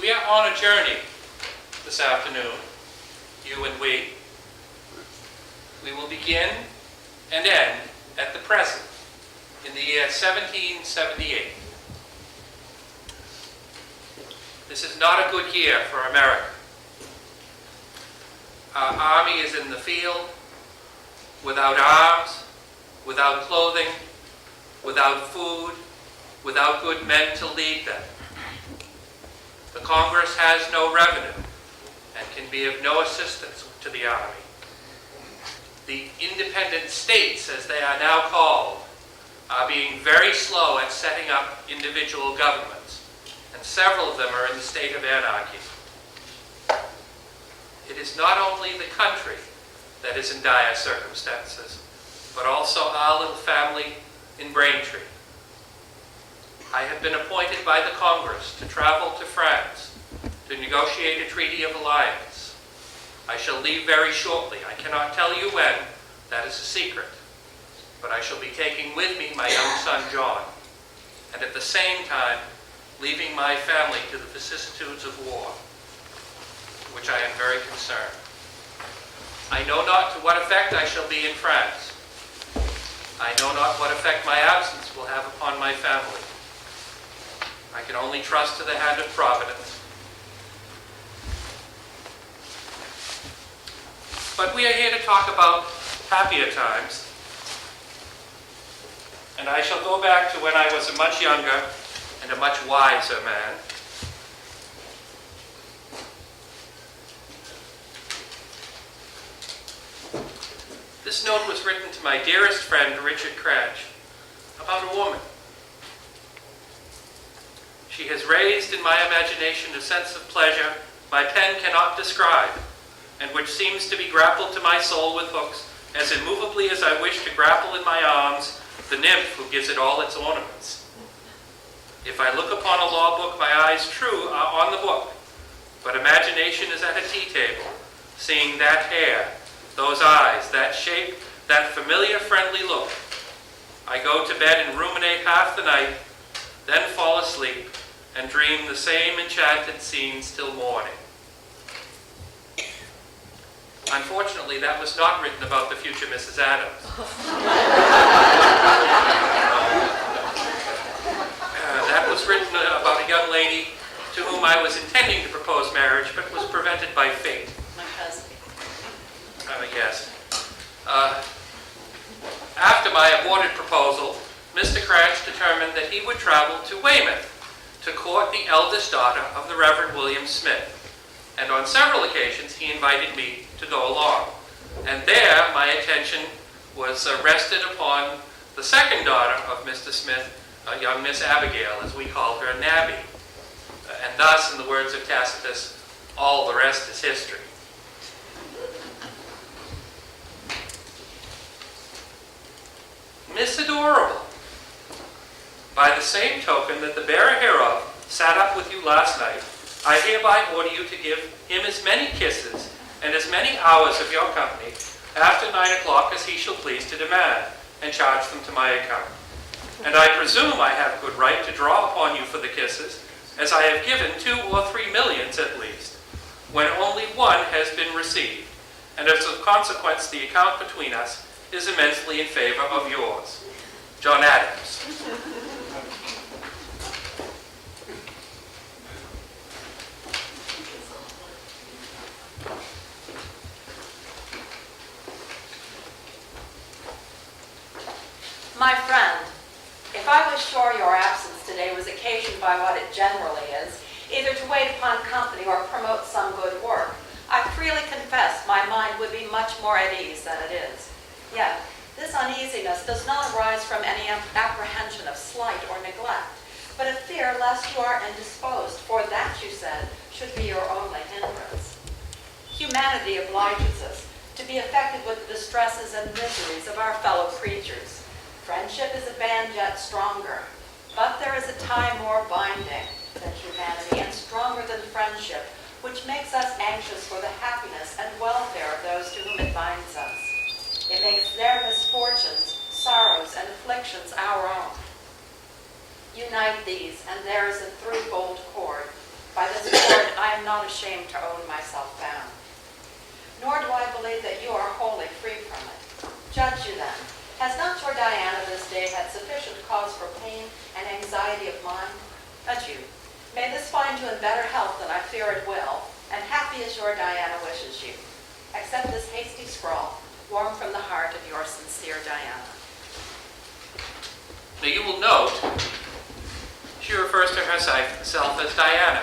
We are on a journey this afternoon, you and we. We will begin and end at the present, in the year 1778. This is not a good year for America. Our army is in the field, without arms, without clothing, without food, without good men to lead them. The Congress has no revenue and can be of no assistance to the army. The independent states, as they are now called, are being very slow at setting up individual governments, and several of them are in the state of anarchy. It is not only the country that is in dire circumstances, but also our little family in Braintree. I have been appointed by the Congress to travel to France to negotiate a treaty of alliance. I shall leave very shortly. I cannot tell you when. That is a secret. But I shall be taking with me my young son, John, and at the same time leaving my family to the vicissitudes of war, which I am very concerned. I know not to what effect I shall be in France. I know not what effect my absence will have upon my family. I can only trust to the hand of Providence. But we are here to talk about happier times. And I shall go back to when I was a much younger and a much wiser man. This note was written to my dearest friend, Richard Cratch, about a woman. She has raised in my imagination a sense of pleasure my pen cannot describe, and which seems to be grappled to my soul with hooks as immovably as I wish to grapple in my arms the nymph who gives it all its ornaments. If I look upon a law book, my eyes true are on the book, but imagination is at a tea table, seeing that hair, those eyes, that shape, that familiar friendly look. I go to bed and ruminate half the night, then fall asleep, and dream the same enchanted scenes till morning. Unfortunately, that was not written about the future Mrs. Adams. That was written about a young lady to whom I was intending to propose marriage, but was prevented by fate. My cousin. Yes. After my aborted proposal, Mr. Cratch determined that he would travel to Weymouth to court the eldest daughter of the Reverend William Smith. And on several occasions, he invited me to go along. And there, my attention was rested upon the second daughter of Mr. Smith, young Miss Abigail, as we called her, Nabby. And thus, in the words of Tacitus, all the rest is history. Miss Adorable, by the same token that the bearer hereof sat up with you last night, I hereby order you to give him as many kisses and as many hours of your company after 9 o'clock as he shall please to demand, and charge them to my account. And I presume I have good right to draw upon you for the kisses, as I have given 2 or 3 millions at least, when only one has been received, and as of consequence the account between us is immensely in favor of yours, John Adams. My friend, if I was sure your absence today was occasioned by what it generally is, either to wait upon company or promote some good work, I freely confess my mind would be much more at ease than it is. Yet, this uneasiness does not arise from any apprehension of slight or neglect, but a fear lest you are indisposed, for that, you said, should be your only hindrance. Humanity obliges us to be affected with the distresses and miseries of our fellow creatures. Friendship is a band yet stronger, but there is a tie more binding than humanity and stronger than friendship, which makes us anxious for the happiness and welfare of those to whom it binds us. It makes their misfortunes, sorrows, and afflictions our own. Unite these, and there is a threefold cord, By this cord I am not ashamed to own myself bound. Nor do I believe that you are wholly free from it. Judge you then. Has not your Diana this day had sufficient cause for pain and anxiety of mind? Adieu. May this find you in better health than I fear it will, and happy as your Diana wishes you. Accept this hasty scrawl, warm from the heart of your sincere Diana. Now you will note, she refers to herself as Diana.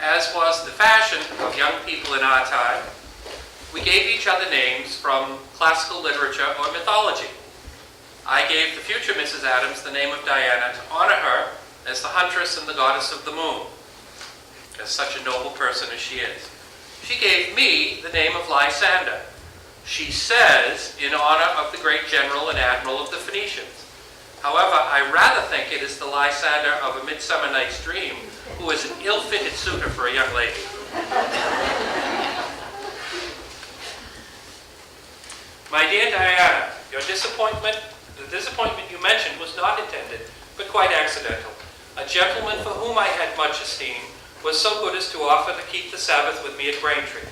As was the fashion of young people in our time, we gave each other names from classical literature or mythology. I gave the future Mrs. Adams the name of Diana to honor her as the huntress and the goddess of the moon, as such a noble person as she is. She gave me the name of Lysander. She says, in honor of the great general and admiral of the Phoenicians. However, I rather think it is the Lysander of A Midsummer Night's Dream, who is an ill-fitted suitor for a young lady. My dear Diana, the disappointment you mentioned was not intended, but quite accidental. A gentleman for whom I had much esteem was so good as to offer to keep the Sabbath with me at Braintree,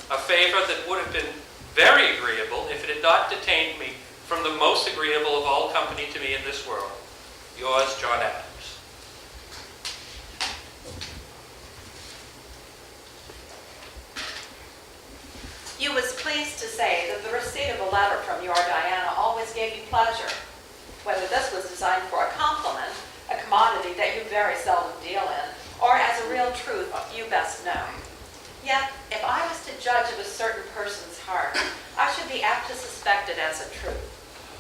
a favor that would have been very agreeable if it had not detained me from the most agreeable of all company to me in this world. Yours, John Adams. You was pleased to say that the receipt of a letter from your Diana always gave you pleasure. Whether this was designed for a compliment, a commodity that you very seldom deal in, or as a real truth you best know. Yet, if I was to judge of a certain person's heart, I should be apt to suspect it as a truth.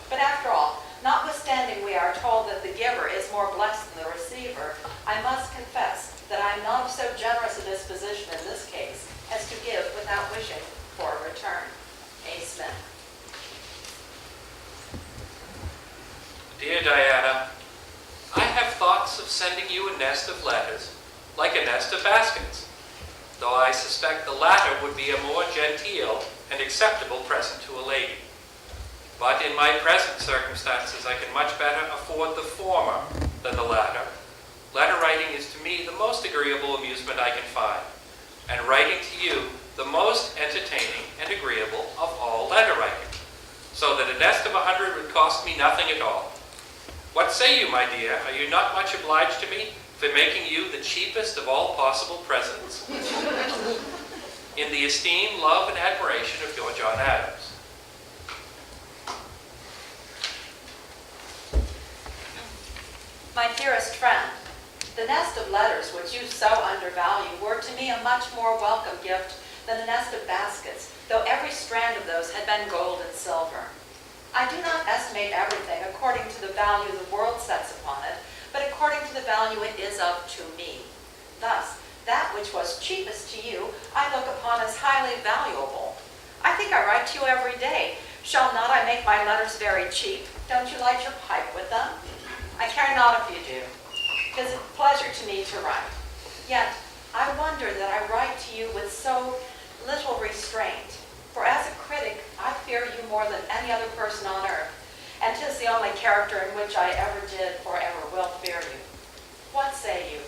But after all, notwithstanding we are told that the giver is more blessed than the receiver, I must confess that I am not of so generous a disposition in this case as to give without wishing for a return. A. Smith. Dear Diana, I have thoughts of sending you a nest of letters, like a nest of baskets, though I suspect the latter would be a more genteel and acceptable present to a lady. But in my present circumstances, I can much better afford the former than the latter. Letter writing is to me the most agreeable amusement I can find, and writing to you the most entertaining and agreeable of all letter writing, so that a nest of 100 would cost me nothing at all. What say you, my dear? Are you not much obliged to me for making you the cheapest of all possible presents? In the esteem, love, and admiration of your John Adams. My dearest friend, the nest of letters which you so undervalue were to me a much more welcome gift than a nest of baskets, though every strand of those had been gold and silver. I do not estimate everything according to the value the world sets upon it, but according to the value it is of to me. Thus, that which was cheapest to you, I look upon as highly valuable. I think I write to you every day. Shall not I make my letters very cheap? Don't you light your pipe with them? I care not if you do. It is a pleasure to me to write. Yet, I wonder that I write to you with so little restraint. For as a critic, I fear you more than any other person on earth, and 'tis the only character in which I ever did or ever will fear you. What say you?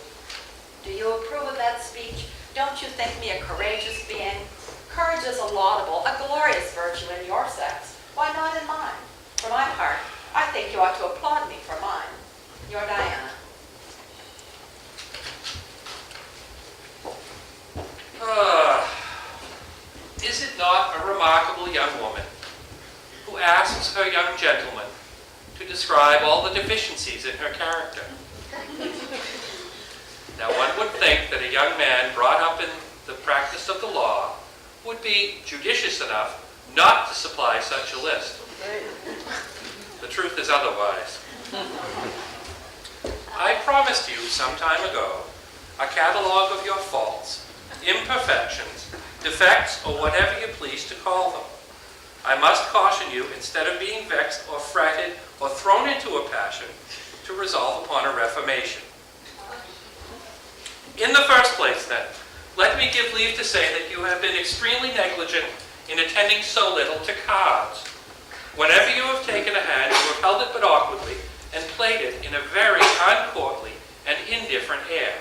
Do you approve of that speech? Don't you think me a courageous being? Courage is a laudable, a glorious virtue in your sex. Why not in mine? For my part, I think you ought to applaud me for mine. Your Diana. Is it not a remarkable young woman who asks her young gentleman to describe all the deficiencies in her character? Now, one would think that a young man brought up in the practice of the law would be judicious enough not to supply such a list. The truth is otherwise. I promised you some time ago a catalog of your faults, imperfections, defects, or whatever you please to call them. I must caution you, instead of being vexed or fretted or thrown into a passion, to resolve upon a reformation. In the first place, then, let me give leave to say that you have been extremely negligent in attending so little to cards. Whenever you have taken a hand, you have held it but awkwardly and played it in a very uncourtly and indifferent air.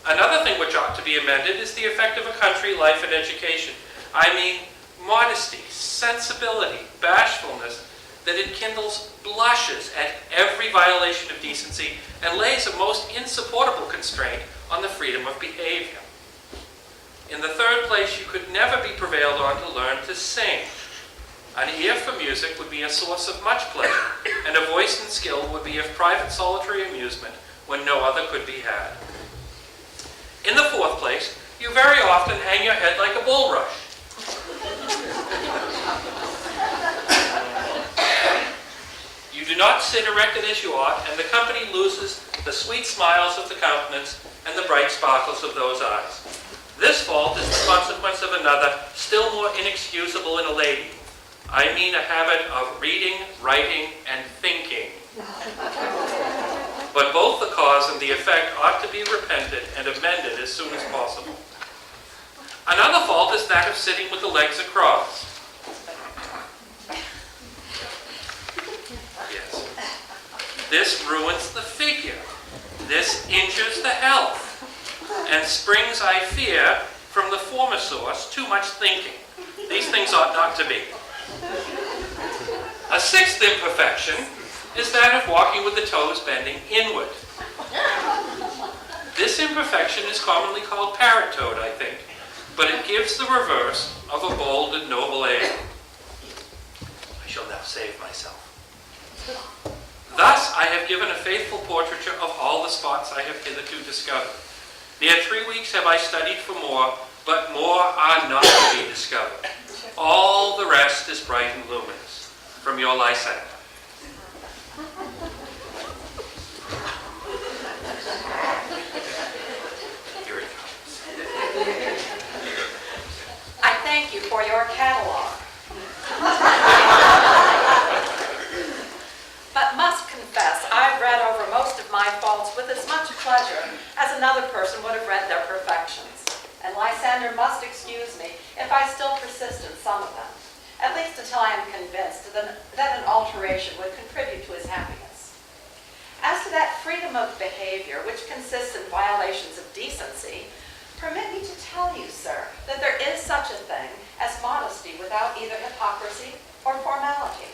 Another thing which ought to be amended is the effect of a country life and education. I mean, modesty, sensibility, bashfulness, that enkindles blushes at every violation of decency and lays a most insupportable constraint on the freedom of behavior. In the third place, you could never be prevailed on to learn to sing. An ear for music would be a source of much pleasure, and a voice and skill would be of private solitary amusement when no other could be had. In the fourth place, you very often hang your head like a bulrush. You do not sit erected as you ought, and the company loses the sweet smiles of the countenance and the bright sparkles of those eyes. This fault is the consequence of another, still more inexcusable in a lady. I mean a habit of reading, writing, and thinking. But both the cause and the effect ought to be repented and amended as soon as possible. Another fault is that of sitting with the legs across. Yes. This ruins the figure. This injures the health, and springs, I fear, from the former source, too much thinking. These things ought not to be. A sixth imperfection is that of walking with the toes bending inward. This imperfection is commonly called parrot-toed, I think, but it gives the reverse of a bold and noble air. I shall now save myself. Thus, I have given a faithful portraiture of all the spots I have hitherto discovered. Near 3 weeks have I studied for more, but more are not to be discovered. All the rest is bright and luminous. From your Lysander. Here it comes. I thank you for your catalog. But must confess, I've read over most of my faults with as much pleasure as another person would have read their perfections. And Lysander must excuse me if I still persist in some of them, at least until I am convinced that an alteration would contribute to his happiness. As to that freedom of behavior which consists in violations of decency, permit me to tell you, sir, that there is such a thing as modesty without either hypocrisy or formality.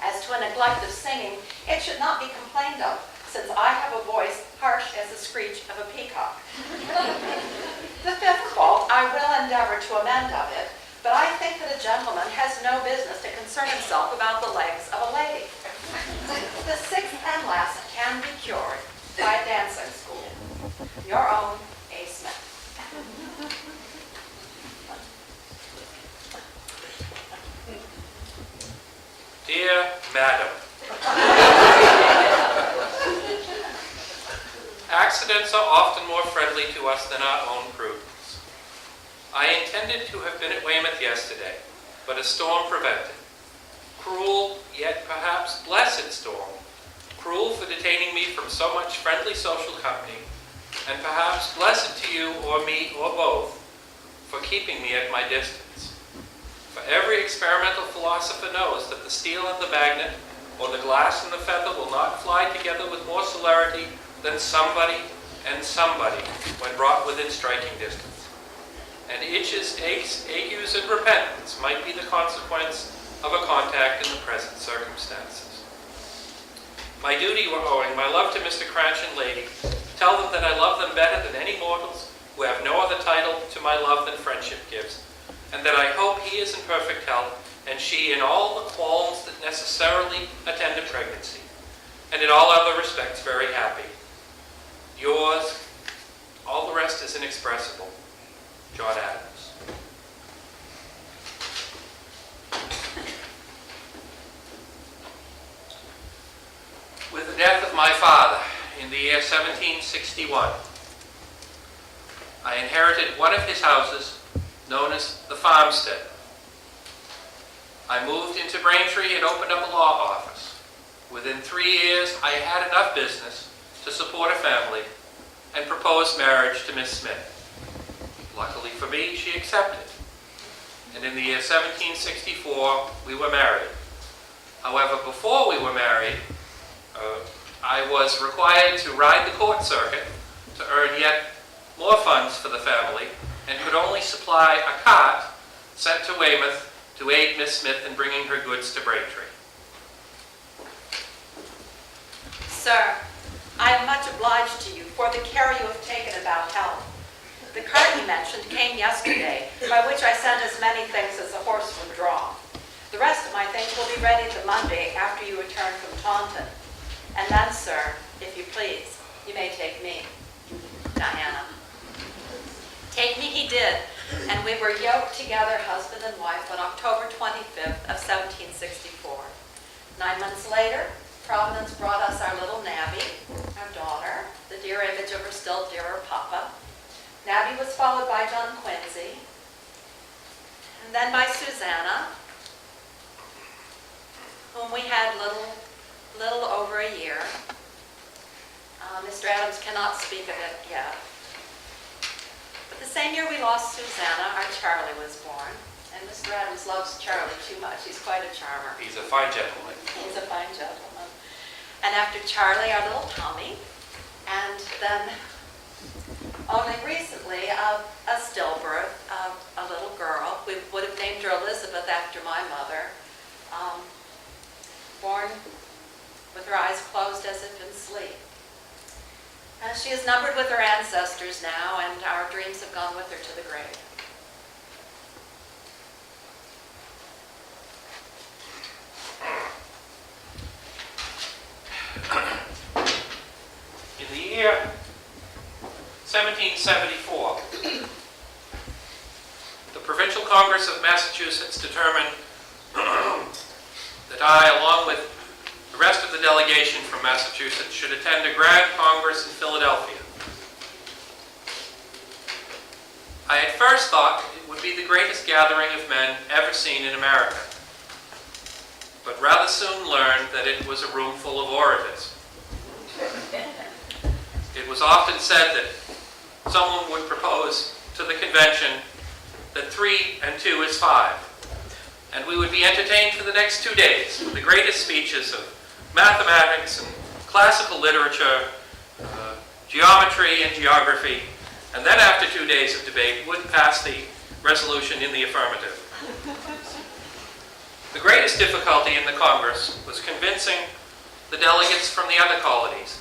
As to a neglect of singing, it should not be complained of, since I have a voice harsh as the screech of a peacock. The fifth fault I will endeavor to amend of it, but I think that a gentleman has no business to concern himself about the legs of a lady. The sixth and last can be cured by a dancing school. Your own A. Smith. Dear Madam, accidents are often more friendly to us than our own prudence. I intended to have been at Weymouth yesterday, but a storm prevented. Cruel, yet perhaps blessed storm. Cruel for detaining me from so much friendly social company, and perhaps blessed to you or me or both for keeping me at my distance. For every experimental philosopher knows that the steel and the magnet, or the glass and the feather, will not fly together with more celerity than somebody and somebody when brought within striking distance. And itches, aches, agues, and repentance might be the consequence of a contact in the present circumstances. My duty were owing my love to Mr. Cranch and lady, tell them that I love them better than any mortals, who have no other title to my love than friendship gives, and that I hope he is in perfect health, and she in all the qualms that necessarily attend a pregnancy, and in all other respects very happy. Yours, all the rest is inexpressible, John Adams. With the death of my father in the year 1761, I inherited one of his houses, known as the farmstead. I moved into Braintree and opened up a law office. Within 3 years, I had enough business to support a family and proposed marriage to Miss Smith. Luckily for me, she accepted. And in the year 1764, we were married. However, before we were married, I was required to ride the court circuit to earn yet more funds for the family and could only supply a cart sent to Weymouth to aid Miss Smith in bringing her goods to Braintree. Sir, I am much obliged to you for the care you have taken about health. The cart you mentioned came yesterday, by which I sent as many things as a horse would draw. The rest of my things will be ready the Monday after you return from Taunton. And then, sir, if you please, you may take me, Diana. Take me he did, and we were yoked together, husband and wife, on October 25th of 1764. 9 months later, Providence brought us our little Nabby, our daughter, the dear image of her still dearer papa. Nabby was followed by John Quincy, and then by Susanna, whom we had little over a year. Mr. Adams cannot speak of it yet. But the same year we lost Susanna, our Charlie was born. And Mr. Adams loves Charlie too much. He's quite a charmer. He's a fine gentleman. He's a fine gentleman. And after Charlie, our little Tommy. And then only recently, a stillbirth of a little girl. We would have named her Elizabeth after my mother. Born with her eyes closed as if in sleep. She is numbered with her ancestors now, and our dreams have gone with her to the grave. In the year 1774, the Provincial Congress of Massachusetts determined that I, along with the rest of the delegation from Massachusetts, should attend a grand congress in Philadelphia. I at first thought it would be the greatest gathering of men ever seen in America, but rather soon learned that it was a room full of orators. It was often said that someone would propose to the convention that 3 and 2 is 5, and we would be entertained for the next 2 days with the greatest speeches of mathematics and classical literature, geometry and geography, and then after 2 days of debate would pass the resolution in the affirmative. The greatest difficulty in the Congress was convincing the delegates from the other colonies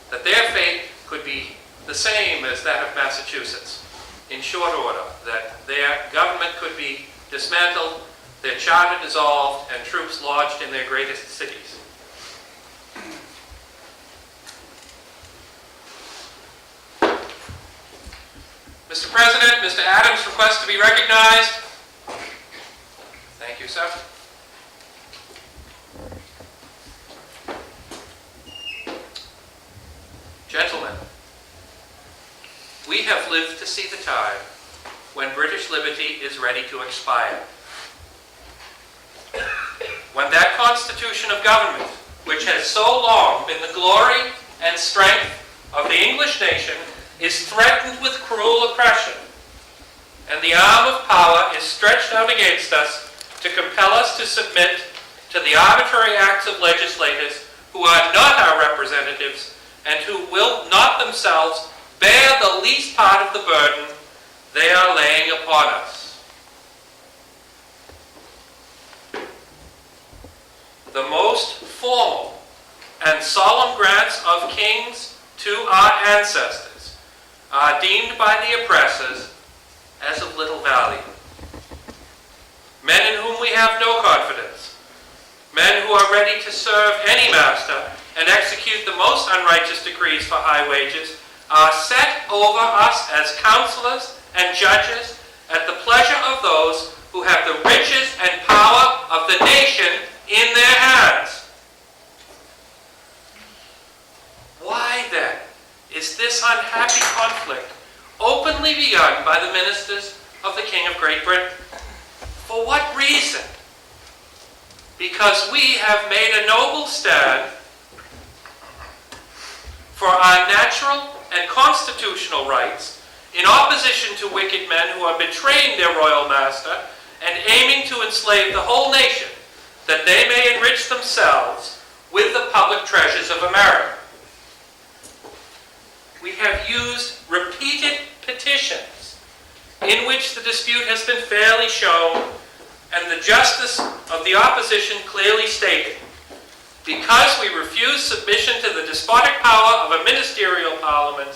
that their fate could be the same as that of Massachusetts, in short order, that their government could be dismantled, their charter dissolved, and troops lodged in their greatest cities. Mr. President, Mr. Adams requests to be recognized. Thank you, sir. Gentlemen, we have lived to see the time when British liberty is ready to expire. When that constitution of government, which has so long been the glory and strength of the English nation, is threatened with cruel oppression, and the arm of power is stretched out against us to compel us to submit to the arbitrary acts of legislators who are not our representatives and who will not themselves bear the least part of the burden they are laying upon us. The most formal and solemn grants of kings to our ancestors are deemed by the oppressors as of little value. Men in whom we have no confidence, men who are ready to serve any master and execute the most unrighteous decrees for high wages, are set over us as counselors and judges at the pleasure of those who have the riches and power of the nation in their hands. Why then is this unhappy conflict openly begun by the ministers of the King of Great Britain? For what reason? Because we have made a noble stand for our natural and constitutional rights in opposition to wicked men who are betraying their royal master and aiming to enslave the whole nation, that they may enrich themselves with the public treasures of America. we have used repeated petitions in which the dispute has been fairly shown and the justice of the opposition clearly stated. Because we refuse submission to the despotic power of a ministerial parliament,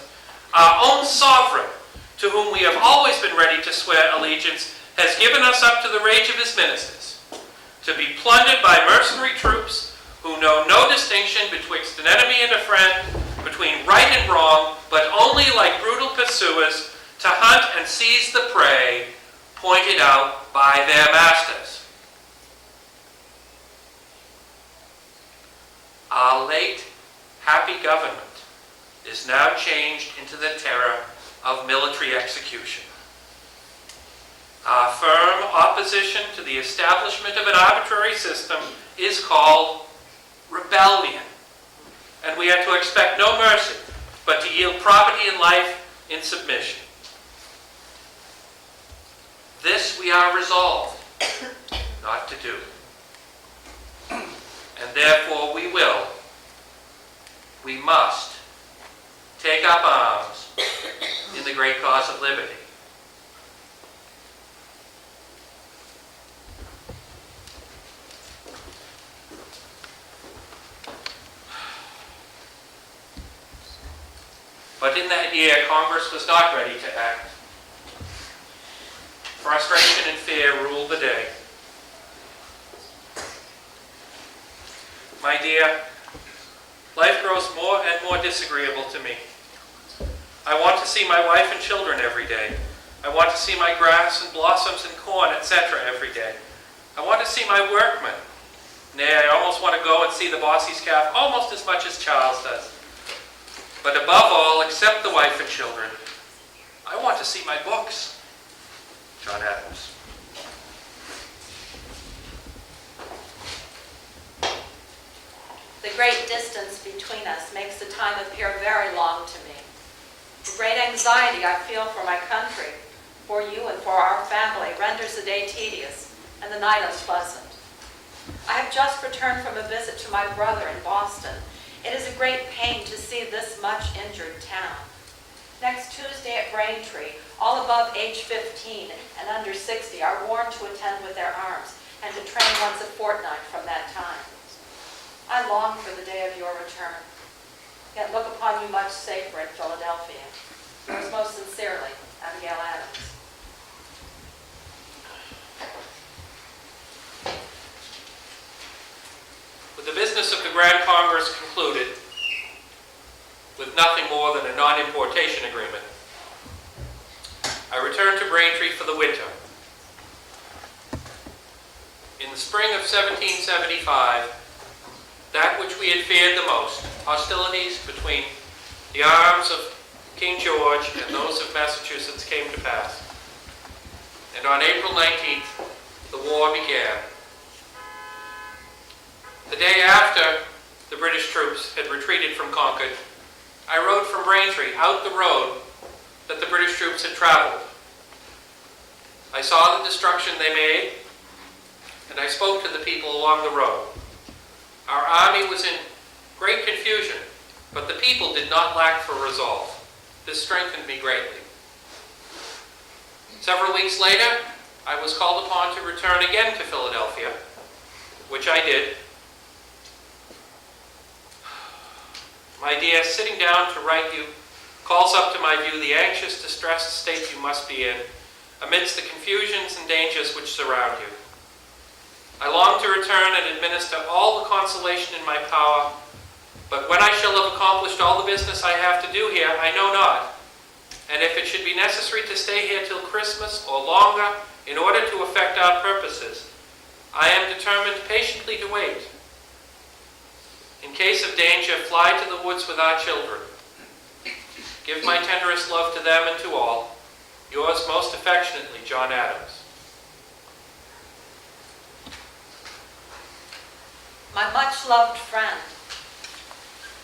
our own sovereign, to whom we have always been ready to swear allegiance, has given us up to the rage of his ministers, to be plundered by mercenary troops who know no distinction betwixt an enemy and a friend, between right and wrong, but only like brutal pursuers to hunt and seize the prey pointed out by their masters. Our late happy government is now changed into the terror of military execution. Our firm opposition to the establishment of an arbitrary system is called rebellion, and we are to expect no mercy, but to yield property and life in submission. This we are resolved not to do. And therefore we must take up arms in the great cause of liberty. But in that year, Congress was not ready to act. Frustration and fear ruled the day. My dear, life grows more and more disagreeable to me. I want to see my wife and children every day. I want to see my grass and blossoms and corn, etc. every day. I want to see my workmen. Nay, I almost want to go and see the bossy's calf almost as much as Charles does. But above all, except the wife and children, I want to see my books. John Adams. The great distance between us makes the time appear very long to me. The great anxiety I feel for my country, for you and for our family renders the day tedious and the night unpleasant. I have just returned from a visit to my brother in Boston. It is a great pain to see this much injured town. Next Tuesday at Braintree, all above age 15 and under 60 are warned to attend with their arms and to train once a fortnight from that time. I long for the day of your return, yet look upon you much safer in Philadelphia. Yours most sincerely, Abigail Adams. With the business of the Grand Congress concluded, with nothing more than a non-importation agreement, I returned to Braintree for the winter. In the spring of 1775, that which we had feared the most, hostilities between the arms of King George and those of Massachusetts, came to pass. And on April 19th, the war began. The day after the British troops had retreated from Concord, I rode from Braintree out the road that the British troops had traveled. I saw the destruction they made, and I spoke to the people along the road. Our army was in great confusion, but the people did not lack for resolve. This strengthened me greatly. Several weeks later, I was called upon to return again to Philadelphia, which I did. My dear, sitting down to write you calls up to my view the anxious, distressed state you must be in, amidst the confusions and dangers which surround you. I long to return and administer all the consolation in my power, but when I shall have accomplished all the business I have to do here, I know not. And if it should be necessary to stay here till Christmas or longer in order to effect our purposes, I am determined patiently to wait. In case of danger, fly to the woods with our children. Give my tenderest love to them and to all. Yours most affectionately, John Adams. My much-loved friend,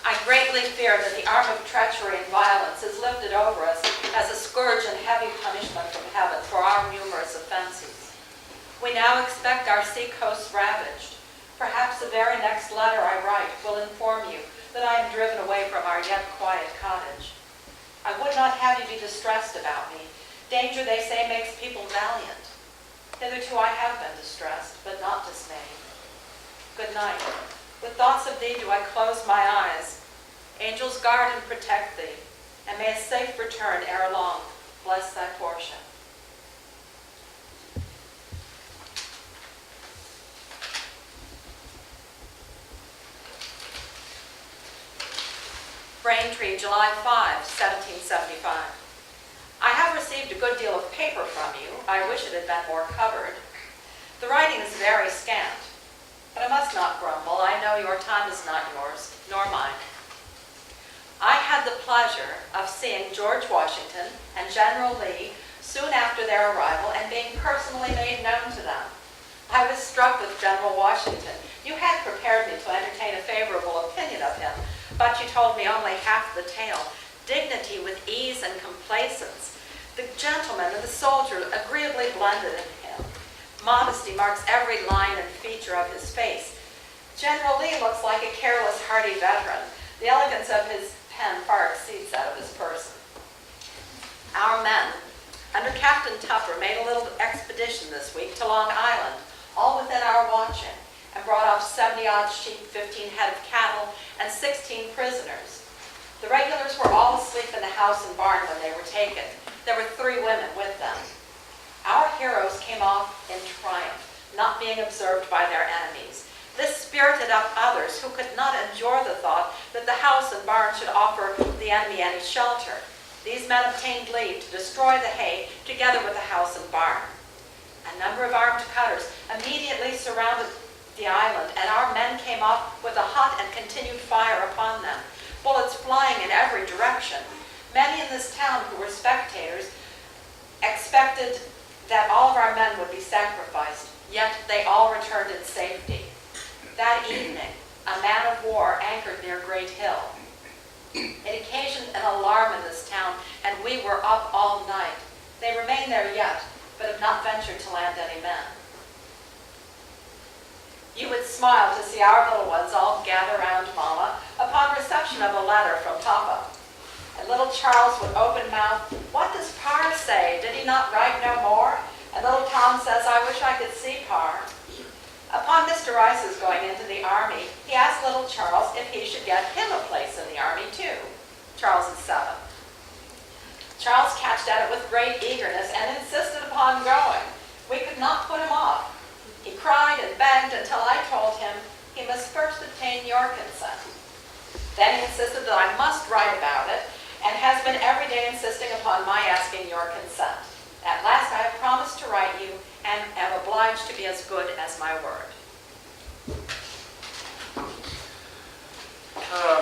I greatly fear that the arm of treachery and violence is lifted over us as a scourge and heavy punishment from heaven for our numerous offenses. We now expect our seacoasts ravaged. Perhaps the very next letter I write will inform you that I am driven away from our yet quiet cottage. I would not have you be distressed about me. Danger, they say, makes people valiant. Hitherto I have been distressed, but not dismayed. Good night. With thoughts of thee do I close my eyes. Angels guard and protect thee, and may a safe return ere long bless thy portion. Braintree, July 5, 1775. I have received a good deal of paper from you. I wish it had been more covered. The writing is very scant, but I must not grumble. I know your time is not yours, nor mine. I had the pleasure of seeing George Washington and General Lee soon after their arrival and being personally made known to them. I was struck with General Washington. You had prepared me to entertain a favorable opinion of him, but you told me only half the tale. Dignity with ease and complacence. The gentleman and the soldier agreeably blended in him. Modesty marks every line and feature of his face. General Lee looks like a careless, hardy veteran. The elegance of his pen far exceeds that of his person. Our men, under Captain Tupper, made a little expedition this week to Long Island, all within our watching, and brought off 70-odd sheep, 15 head of cattle, and 16 prisoners. The regulars were all asleep in the house and barn when they were taken. There were 3 women with them. Our heroes came off in triumph, not being observed by their enemies. This spirited up others who could not endure the thought that the house and barn should offer the enemy any shelter. These men obtained leave to destroy the hay together with the house and barn. A number of armed cutters immediately surrounded the island, and our men came off with a hot and continued fire upon them, bullets flying in every direction. Many in this town who were spectators expected that all of our men would be sacrificed, yet they all returned in safety. That evening, a man of war anchored near Great Hill. It occasioned an alarm in this town, and we were up all night. They remain there yet, but have not ventured to land any men. You would smile to see our little ones all gather round Mama upon reception of a letter from Papa. And little Charles would open mouth, "What does Par say? Did he not write no more?" And little Tom says, "I wish I could see Par." Upon Mr. Rice's going into the army, he asked little Charles if he should get him a place in the army too. Charles is 7. Charles catched at it with great eagerness and insisted upon going. We could not put him off. He cried and begged until I told him he must first obtain your consent. Then he insisted that I must write about it, and has been every day insisting upon my asking your consent. At last I have promised to write you, and am obliged to be as good as my word.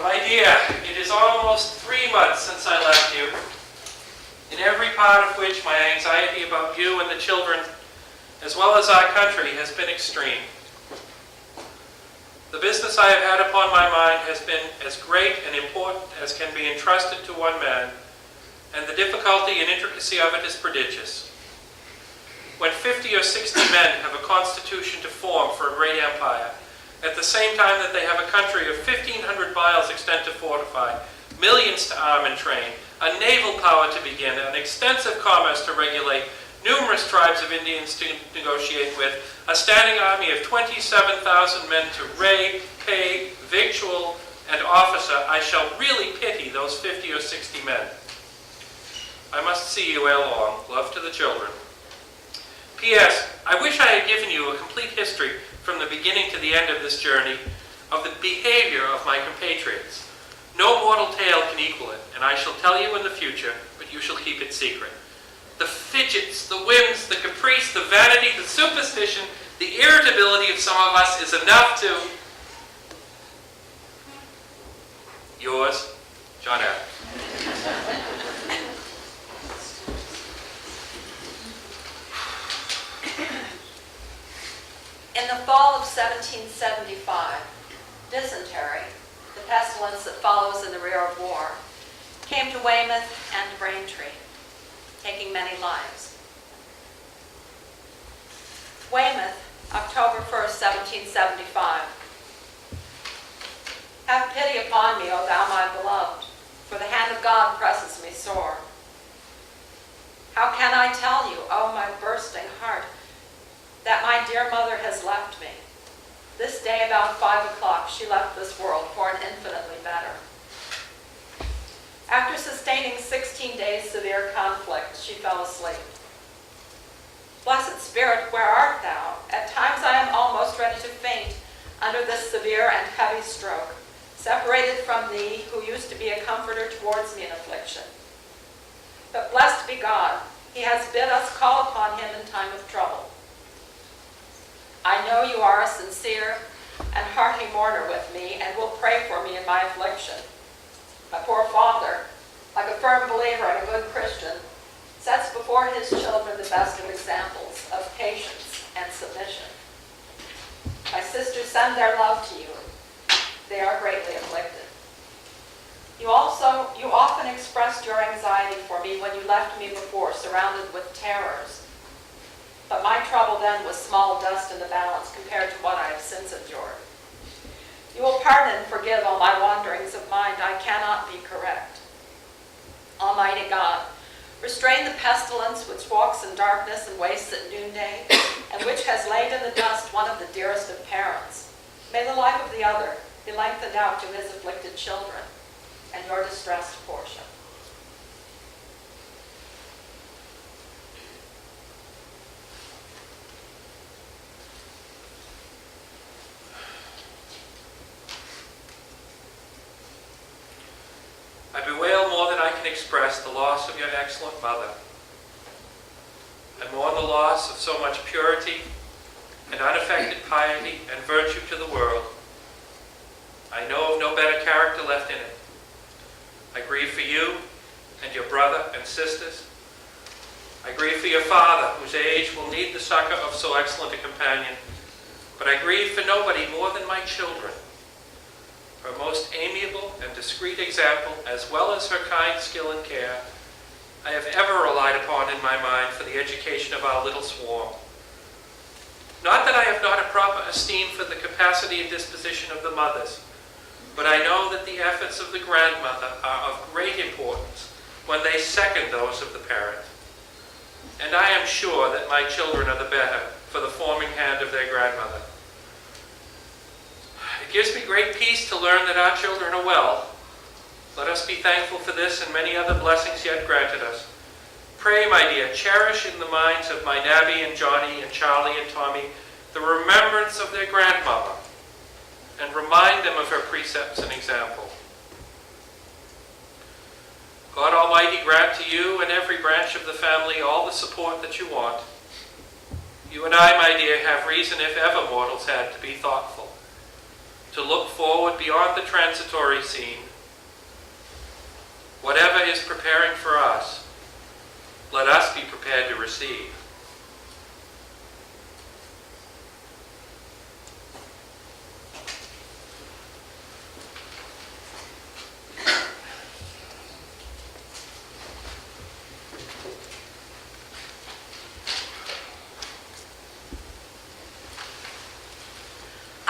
My dear, it is almost 3 months since I left you, in every part of which my anxiety about you and the children, as well as our country, has been extreme. The business I have had upon my mind has been as great and important as can be entrusted to one man, and the difficulty and intricacy of it is prodigious. When 50 or 60 men have a constitution to form for a great empire, at the same time that they have a country of 1,500 miles extent to fortify, millions to arm and train, a naval power to begin, an extensive commerce to regulate, numerous tribes of Indians to negotiate with, a standing army of 27,000 men to raid, pay, victual, and officer, I shall really pity those 50 or 60 men. I must see you ere long. Love to the children. P.S. I wish I had given you a complete history from the beginning to the end of this journey of the behavior of my compatriots. No mortal tale can equal it, and I shall tell you in the future, but you shall keep it secret. The fidgets, the whims, the caprice, the vanity, the superstition, the irritability of some of us is enough to... Yours, John F. In the fall of 1775, dysentery, the pestilence that follows in the rear of war, came to Weymouth and Braintree, taking many lives. Weymouth, October 1st, 1775. Have pity upon me, O thou my beloved, for the hand of of God presses me sore. How can I tell you, oh my bursting heart, that my dear mother has left me? This day about 5 o'clock she left this world for an infinitely better. After sustaining 16 days severe conflict, she fell asleep. Blessed Spirit, where art thou? At times I am almost ready to faint under this severe and heavy stroke, separated from thee, who used to be a comforter towards me in affliction. But blessed be God, he has bid us call upon him in time of trouble. I know you are a sincere and hearty mourner with me, and will pray for me in my affliction. My poor father, like a firm believer and a good Christian, sets before his children the best of examples of patience and submission. My sisters send their love to you. They are greatly afflicted. You often expressed your anxiety for me when you left me before, surrounded with terrors. But my trouble then was small dust in the balance compared to what I have since endured. You will pardon and forgive all my wanderings of mind. I cannot be correct. Almighty God, restrain the pestilence which walks in darkness and wastes at noonday, and which has laid in the dust one of the dearest of parents. May the life of the other be lengthened out to his afflicted children, and your distressed portion. I bewail more than I can express the loss of your excellent mother. I mourn the loss of so much purity and unaffected piety and virtue to the world. I know of no better character left in it. I grieve for you and your brother and sisters. I grieve for your father, whose age will need the succor of so excellent a companion. But I grieve for nobody more than my children. Her most amiable and discreet example, as well as her kind skill and care, I have ever relied upon in my mind for the education of our little swarm. Not that I have not a proper esteem for the capacity and disposition of the mothers, but I know that the efforts of the grandmother are of great importance when they second those of the parent. And I am sure that my children are the better for the forming hand of their grandmother. It gives me great peace to learn that our children are well. Let us be thankful for this and many other blessings yet granted us. Pray, my dear, cherish in the minds of my Nabby and Johnny and Charlie and Tommy the remembrance of their grandmother, and remind them of her precepts and example. God Almighty grant to you and every branch of the family all the support that you want. You and I, my dear, have reason, if ever mortals had, to be thoughtful, to look forward beyond the transitory scene. Whatever is preparing for us, let us be prepared to receive.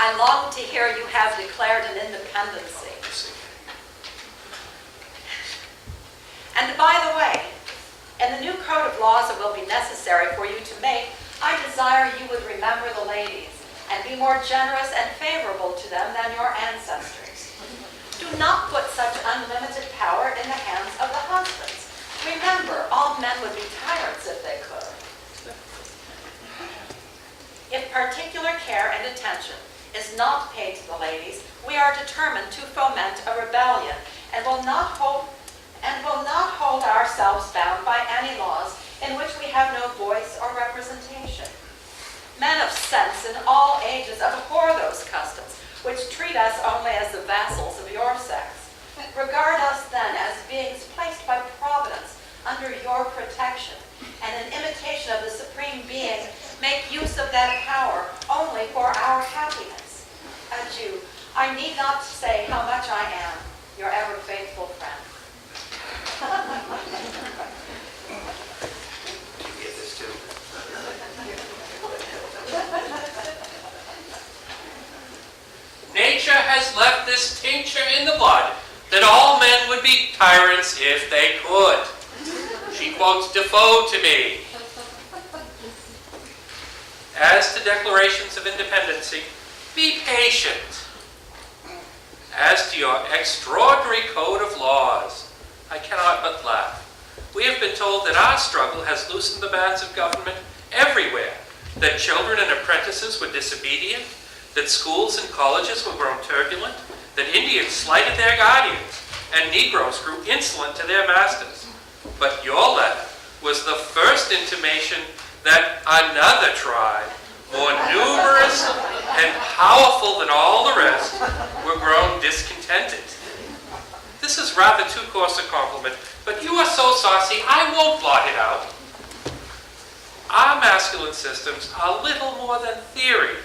I long to hear you have declared an independency. And by the way, in the new code of laws that will be necessary for you to make, I desire you would remember the ladies and be more generous and favorable to them than your ancestors. Do not put such unlimited power in the hands of the husbands. Remember, all men would be tyrants if they could. If particular care and attention is not paid to the ladies, we are determined to foment a rebellion and will not hold ourselves bound by any laws in which we have no voice or representation. Men of sense in all ages abhor those customs which treat us only as the vassals of your sex. Regard us then as beings placed by Providence under your protection, and in imitation of the Supreme Being, make use of that power only for our happiness. Adieu. I need not say how much I am your ever faithful friend. You get this too. Nature has left this tincture in the blood that all men would be tyrants if they could. She quotes Defoe to me. As to declarations of independency, be patient. As to your extraordinary code of laws, I cannot but laugh. We have been told that our struggle has loosened the bands of government everywhere, that children and apprentices were disobedient, that schools and colleges were grown turbulent, that Indians slighted their guardians, and Negroes grew insolent to their masters. But your letter was the first intimation that another tribe, more numerous and powerful than all the rest, were grown discontented. This is rather too coarse a compliment, but you are so saucy, I won't blot it out. Our masculine systems are little more than theory.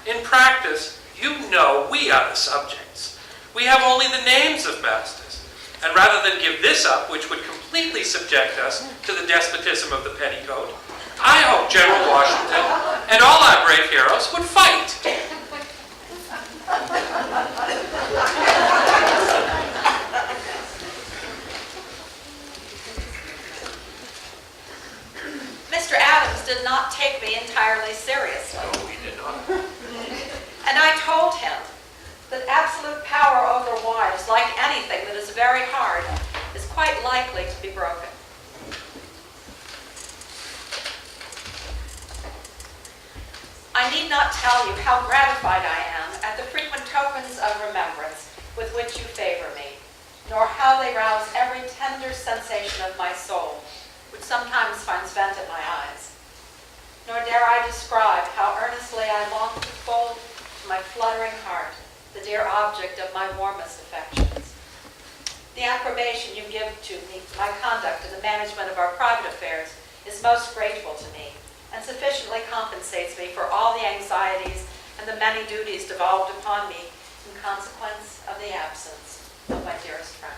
In practice, you know we are the subjects. We have only the names of masters. And rather than give this up, which would completely subject us to the despotism of the petticoat, I hope General Washington and all our brave heroes would fight. Mr. Adams did not take me entirely seriously. No, we did not. And I told him that absolute power over wives, like anything that is very hard, is quite likely to be broken. I need not tell you how gratified I am at the frequent tokens of remembrance with which you favor me, nor how they rouse every tender sensation of my soul, which sometimes finds vent in my eyes. Nor dare I describe how earnestly I long to fold to my fluttering heart the dear object of my warmest affections. The approbation you give to me, my conduct in the management of our private affairs, is most grateful to me, and sufficiently compensates me for all the anxieties and the many duties devolved upon me in consequence of the absence of my dearest friend.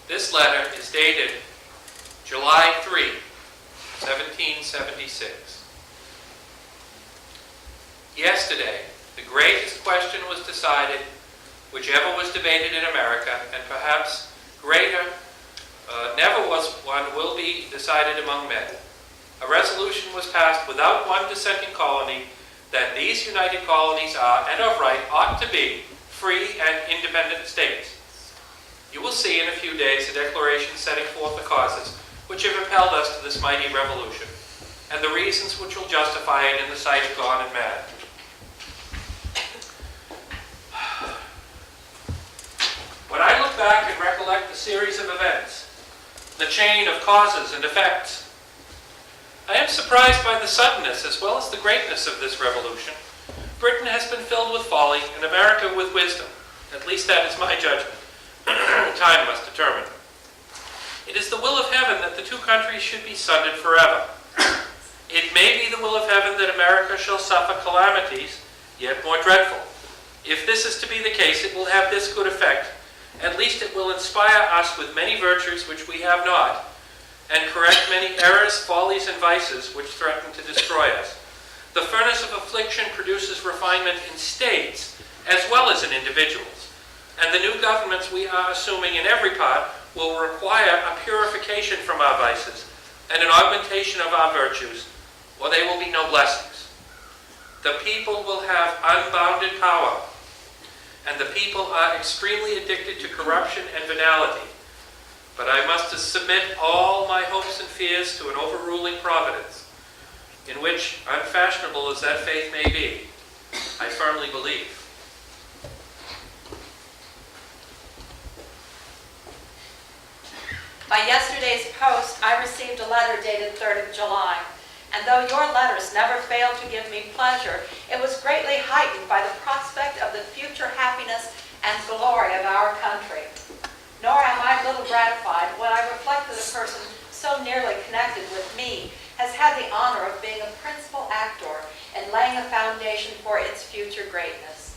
This letter is dated July 3, 1776. Yesterday, the greatest question was decided, whichever was debated in America, and perhaps greater, never was one, will be decided among men. A resolution was passed without one dissenting colony that these united colonies are, and of right, ought to be, free and independent states. You will see in a few days a declaration setting forth the causes which have impelled us to this mighty revolution, and the reasons which will justify it in the sight of God and man. When I look back and recollect the series of events, the chain of causes and effects, I am surprised by the suddenness as well as the greatness of this revolution. Britain has been filled with folly, and America with wisdom. At least that is my judgment. Time must determine. It is the will of heaven that the two countries should be sundered forever. It may be the will of heaven that America shall suffer calamities, yet more dreadful. If this is to be the case, it will have this good effect. At least it will inspire us with many virtues which we have not, and correct many errors, follies, and vices which threaten to destroy us. The furnace of affliction produces refinement in states as well as in individuals. And the new governments we are assuming in every part will require a purification from our vices and an augmentation of our virtues, or they will be no blessings. The people will have unbounded power, and the people are extremely addicted to corruption and venality. But I must submit all my hopes and fears to an overruling providence, in which, unfashionable as that faith may be, I firmly believe. By yesterday's post, I received a letter dated 3rd of July, and though your letters never failed to give me pleasure, it was greatly heightened by the prospect of the future happiness and glory of our country. Nor am I little gratified when I reflect that a person so nearly connected with me has had the honor of being a principal actor in laying a foundation for its future greatness.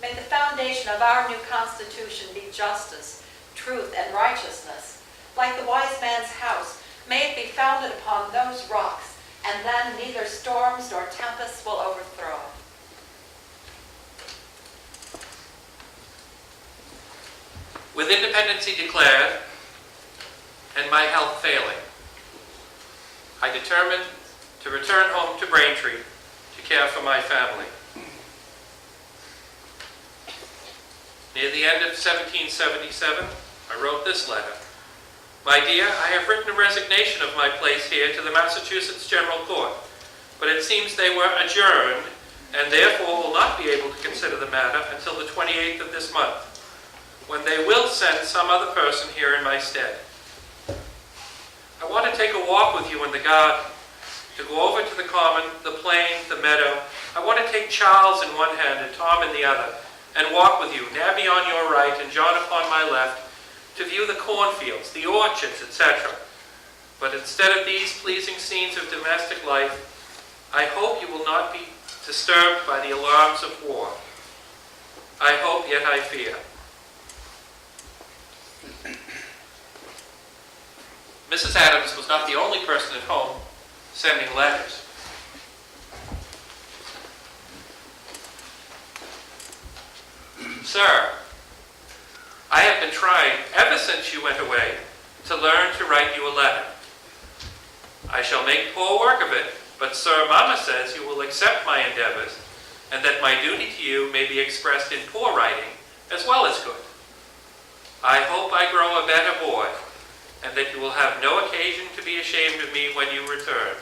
May the foundation of our new Constitution be justice, truth, and righteousness. Like the wise man's house, may it be founded upon those rocks and then neither storms nor tempests will overthrow it. With independency declared and my health failing, I determined to return home to Braintree to care for my family. Near the end of 1777, I wrote this letter. My dear, I have written a resignation of my place here to the Massachusetts General Court, but it seems they were adjourned and therefore will not be able to consider the matter until the 28th of this month, when they will send some other person here in my stead. I want to take a walk with you in the garden, to go over to the common, the plain, the meadow. I want to take Charles in one hand and Tom in the other, and walk with you, Nabby on your right and John upon my left, to view the cornfields, the orchards, etc. But instead of these pleasing scenes of domestic life, I hope you will not be disturbed by the alarms of war. I hope, yet I fear. Mrs. Adams was not the only person at home sending letters. Sir, I have been trying, ever since you went away, to learn to write you a letter. I shall make poor work of it, but Sir, Mamma says you will accept my endeavors, and that my duty to you may be expressed in poor writing as well as good. I hope I grow a better boy, and that you will have no occasion to be ashamed of me when you return.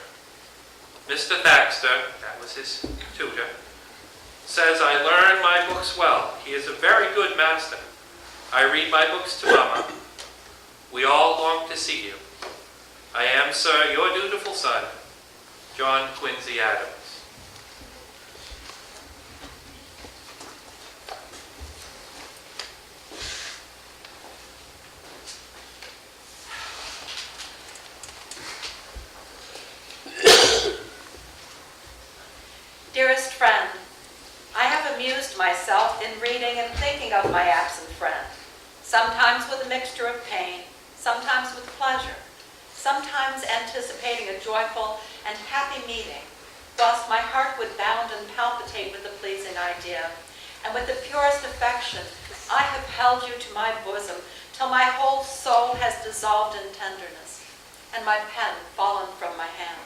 Mr. Thaxter, that was his tutor, says I learn my books well. He is a very good master. I read my books to Mamma. We all long to see you. I am, sir, your dutiful son, John Quincy Adams. Dearest friend, I have amused myself in reading and thinking of my absent friend, sometimes with a mixture of pain, sometimes with pleasure, sometimes anticipating a joyful and happy meeting, whilst my heart would bound and palpitate with the pleasing idea, and with the purest affection I have held you to my bosom till my whole soul has dissolved in tenderness, and my pen fallen from my hand.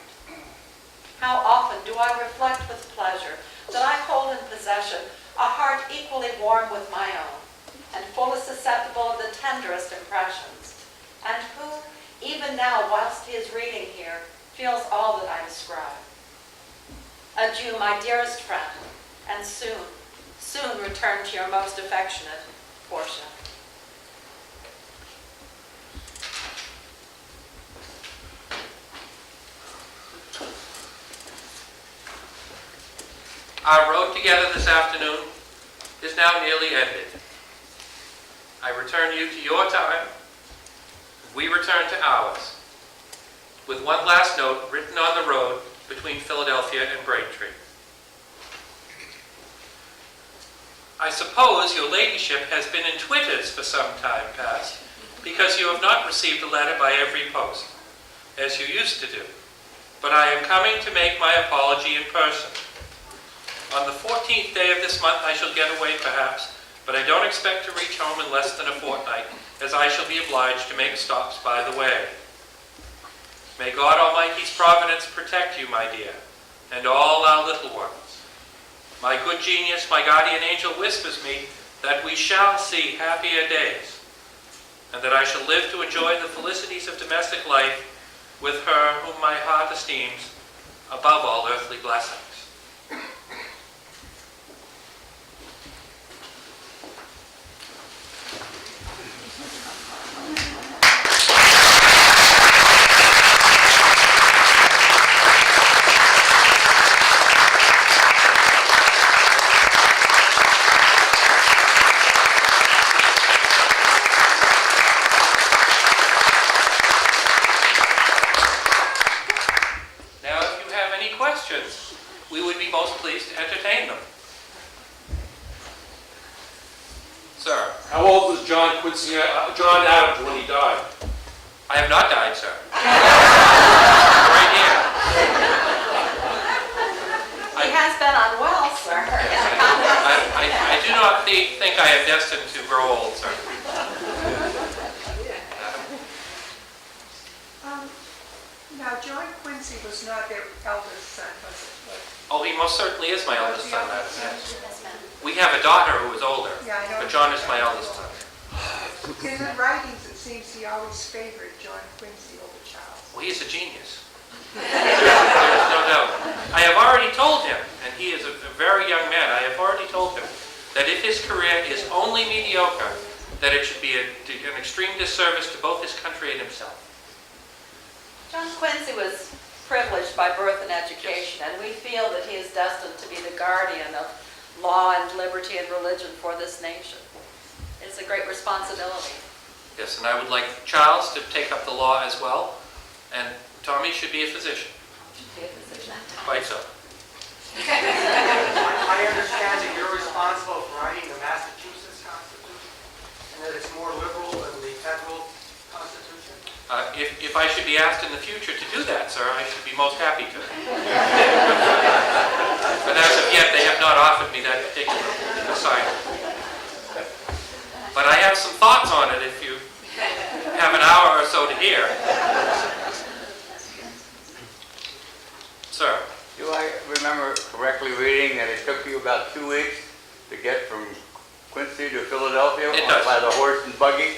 How often do I reflect with pleasure that I hold in possession a heart equally warm with my own, and fully susceptible of the tenderest impressions, and who, even now, whilst he is reading here, feels all that I describe. Adieu, my dearest friend, and soon return to your most affectionate Portia. Our road together this afternoon is now nearly ended. I return you to your time. We return to ours, with one last note written on the road between Philadelphia and Braintree. I suppose your ladyship has been in twitters for some time past, because you have not received a letter by every post, as you used to do. But I am coming to make my apology in person. On the 14th day of this month I shall get away perhaps, but I don't expect to reach home in less than a fortnight, as I shall be obliged to make stops by the way. May God Almighty's providence protect you, my dear, and all our little ones. My good genius, my guardian angel, whispers me that we shall see happier days, and that I shall live to enjoy the felicities of domestic life with her whom my heart esteems above all earthly blessings. We would be most pleased to entertain them. Sir. How old was John Adams when he died? I have not died, sir. Right here. I am destined to grow old, sir. Now, John Quincy was not their eldest son, was it? Oh, he most certainly is my eldest son, madam, yes. Yes, ma'am. We have a daughter who is older, Yeah, I know. but John is my eldest son. In the writings, it seems he always favored John Quincy over Charles. Well, he is a genius. There's no doubt. I have already told him, and he is a very young man, I have already told him that if his career is only mediocre, that it should be an extreme disservice to both his country and himself. John Quincy was privileged by birth and education, and we feel that he is destined to be the guardian of law and liberty and religion for this nation. It's a great responsibility. Yes, and I would like Charles to take up the law as well, and Tommy should be a physician. Be a physician. Quite so. I understand that you're responsible for writing the Massachusetts Constitution, and that it's more liberal than the federal Constitution. If I should be asked in the future to do that, sir, I should be most happy to. But as of yet, they have not offered me that particular assignment. But I have some thoughts on it if you have an hour or so to hear. Sir, Do I remember correctly reading that it took you about 2 weeks to get from Quincy to Philadelphia It does. by the horse and buggy?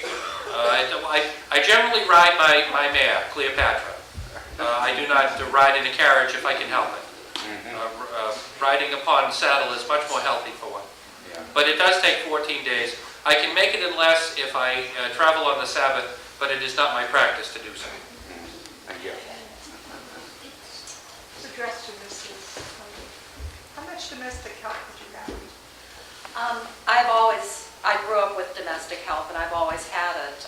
I generally ride my mare, Cleopatra. I do not ride in a carriage if I can help it. Riding upon saddle is much more healthy for one. Yeah. But it does take 14 days. I can make it in less if I travel on the Sabbath, but it is not my practice to do so. Thank you. It's addressed to Mrs. How much domestic help did you have? I grew up with domestic help, and I've always had it.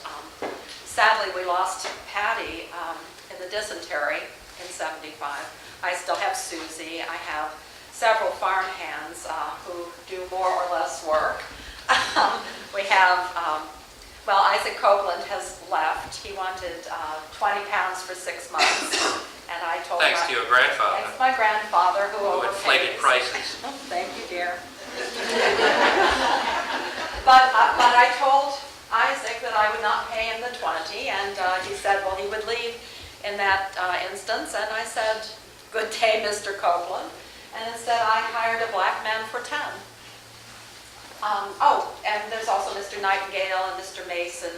Sadly, we lost Patty in the dysentery in '75. I still have Susie. I have several farm hands who do more or less work. We have, Isaac Copeland has left. He wanted 20 pounds for 6 months, and I told him... Thanks to your grandfather, Thanks to my grandfather, who who inflated overpays. prices. Thank you, dear. But I told Isaac that I would not pay him the 20, and he said, well, he would leave in that instance, and I said, good day, Mr. Copeland, and instead I hired a black man for 10. And there's also Mr. Nightingale and Mr. Mason,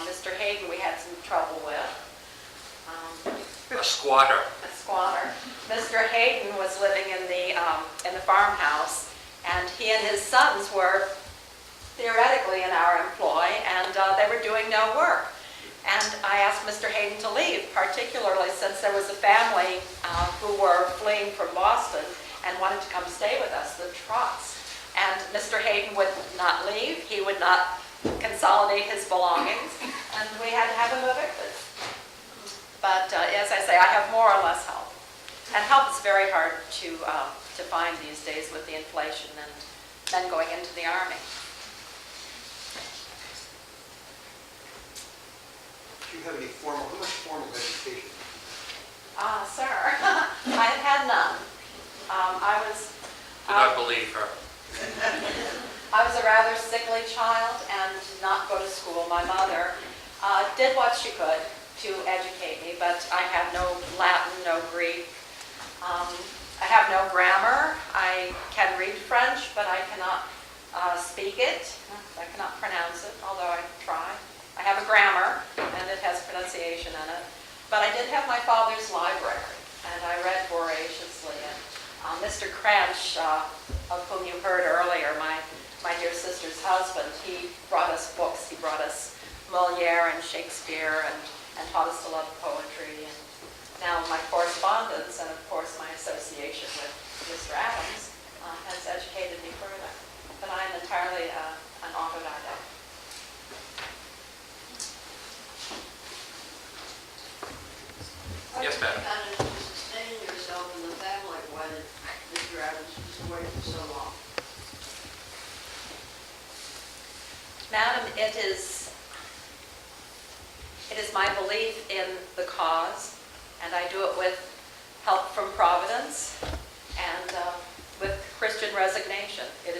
Mr. Hayden we had some trouble with. A squatter. A squatter. Mr. Hayden was living in the farmhouse, and he and his sons were theoretically in our employ, and they were doing no work. And I asked Mr. Hayden to leave, particularly since there was a family who were fleeing from Boston and wanted to come stay with us, the Trotts. And Mr. Hayden would not leave. He would not consolidate his belongings, and we had to have him evicted. But as I say, I have more or less help. And help is very hard to find these days with the inflation and men going into the Army. Do you have any how much formal education? Sir, I have had none. Do not believe her. I was a rather sickly child and did not go to school. My mother did what she could to educate me, but I have no Latin, no Greek. I have no grammar. I can read French, but I cannot speak it. I cannot pronounce it, although I try. I have a grammar, and it has pronunciation in it. But I did have my father's library, and I read voraciously. And Mr. Cranch, of whom you heard earlier, my dear sister's husband, he brought us books. He brought us Moliere and Shakespeare and taught us to love poetry. And now my correspondence and, of course, my association with Mr. Adams has educated me further. But I am entirely an autodidact. Yes, madam. How did you sustain yourself in the family when Mr. Adams was away for so long? Madam, it is my belief in the cause, and I do it with help from Providence and with Christian resignation. It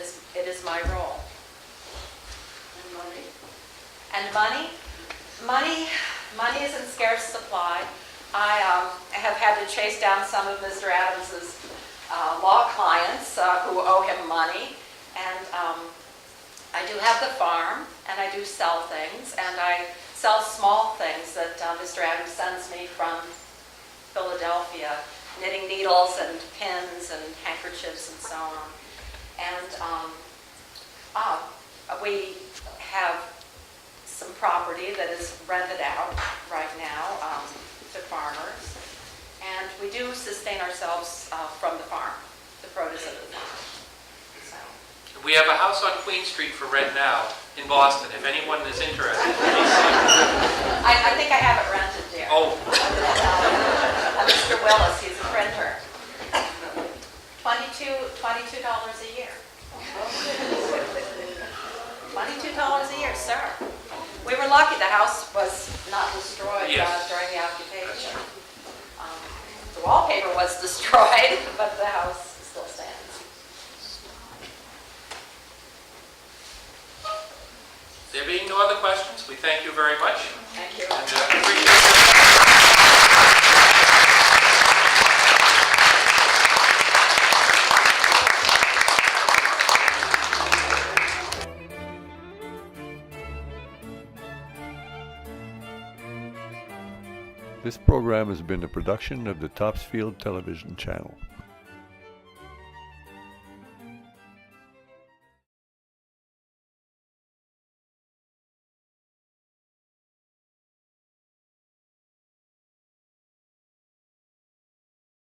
is my role. And money is in scarce supply. I have had to chase down some of Mr. Adams's law clients who owe him money. And I do have the farm, and I do sell things, and I sell small things that Mr. Adams sends me from Philadelphia, knitting needles and pins and handkerchiefs and so on. And we have some property that is rented out right now to farmers. And we do sustain ourselves from the farm, the produce of the farm. So. We have a house on Queen Street for rent now in Boston, if anyone is interested. I think I have it rented there. Oh, Mr. Willis, he's a printer. $22 a year. $22 a year, sir. We were lucky the house was not destroyed Yes. during the that's occupation. true. The wallpaper was destroyed, but the house still stands. There being no other questions, we thank you very much. Thank you. And appreciate your This program has been a production of the Topsfield Television Channel.